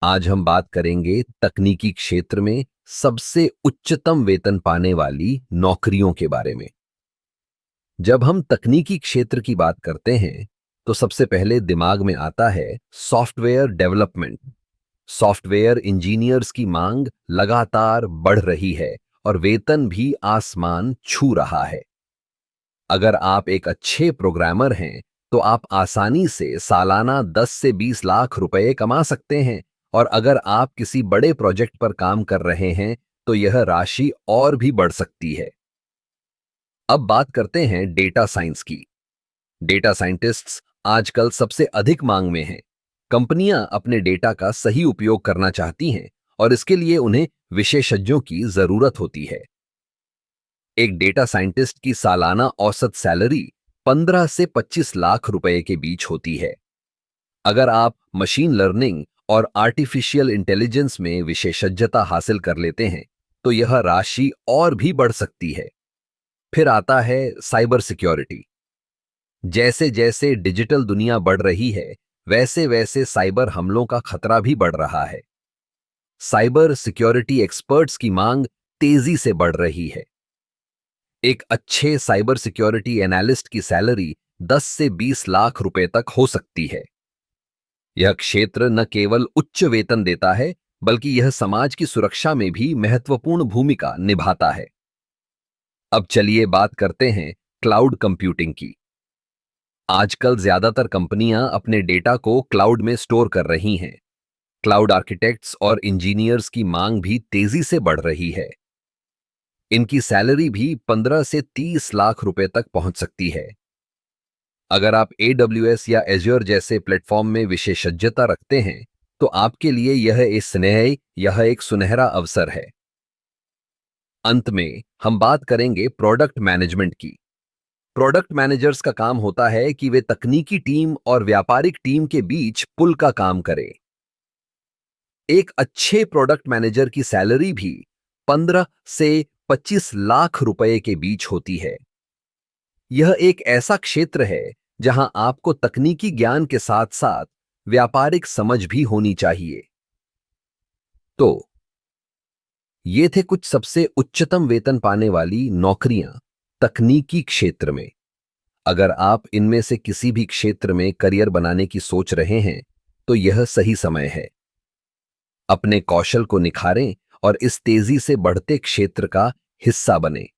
आज हम बात करेंगे तकनीकी क्षेत्र में सबसे उच्चतम वेतन पाने वाली नौकरियों के बारे में। जब हम तकनीकी क्षेत्र की बात करते हैं, तो सबसे पहले दिमाग में आता है सॉफ्टवेयर डेवलपमेंट। सॉफ्टवेयर इंजीनियर्स की मांग लगातार बढ़ रही है और वेतन भी आसमान छू रहा है। अगर आप एक अच्छे प्रोग्रामर हैं, तो आप आसानी से सालाना 10 से 20 लाख रुपए कमा सकते हैं। और अगर आप किसी बड़े प्रोजेक्ट पर काम कर रहे हैं, तो यह राशि और भी बढ़ सकती है। अब बात करते हैं डेटा साइंस की। डेटा साइंटिस्ट्स आजकल सबसे अधिक मांग में हैं। कंपनियां अपने डेटा का सही उपयोग करना चाहती हैं और इसके लिए उन्हें विशेषज्ञों की जरूरत होती है। एक डेटा साइंटिस्ट की सालाना औसत सैलरी 15 से 25 लाख रुपए के बीच होती है। अगर आप मशीन लर्निंग और आर्टिफिशियल इंटेलिजेंस में विशेषज्ञता हासिल कर लेते हैं, तो यह राशि और भी बढ़ सकती है। फिर आता है साइबर सिक्योरिटी। जैसे जैसे डिजिटल दुनिया बढ़ रही है, वैसे वैसे साइबर हमलों का खतरा भी बढ़ रहा है। साइबर सिक्योरिटी एक्सपर्ट्स की मांग तेजी से बढ़ रही है। एक अच्छे साइबर सिक्योरिटी एनालिस्ट की सैलरी 10 से 20 लाख रुपए तक हो सकती है। यह क्षेत्र न केवल उच्च वेतन देता है, बल्कि यह समाज की सुरक्षा में भी महत्वपूर्ण भूमिका निभाता है। अब चलिए बात करते हैं क्लाउड कंप्यूटिंग की। आजकल ज्यादातर कंपनियां अपने डेटा को क्लाउड में स्टोर कर रही हैं। क्लाउड आर्किटेक्ट्स और इंजीनियर्स की मांग भी तेजी से बढ़ रही है। इनकी सैलरी भी 15 से 30 लाख रुपए तक पहुंच सकती है। अगर आप AWS या Azure जैसे प्लेटफॉर्म में विशेषज्ञता रखते हैं, तो आपके लिए यह एक सुनहरा अवसर है। अंत में हम बात करेंगे प्रोडक्ट मैनेजमेंट की। प्रोडक्ट मैनेजर्स का काम होता है कि वे तकनीकी टीम और व्यापारिक टीम के बीच पुल का काम करें। एक अच्छे प्रोडक्ट मैनेजर की सैलरी भी 15 से 25 लाख रुपए के बीच होती है। यह एक ऐसा क्षेत्र है जहां आपको तकनीकी ज्ञान के साथ साथ व्यापारिक समझ भी होनी चाहिए। तो ये थे कुछ सबसे उच्चतम वेतन पाने वाली नौकरियां तकनीकी क्षेत्र में। अगर आप इनमें से किसी भी क्षेत्र में करियर बनाने की सोच रहे हैं, तो यह सही समय है। अपने कौशल को निखारें और इस तेजी से बढ़ते क्षेत्र का हिस्सा बनें।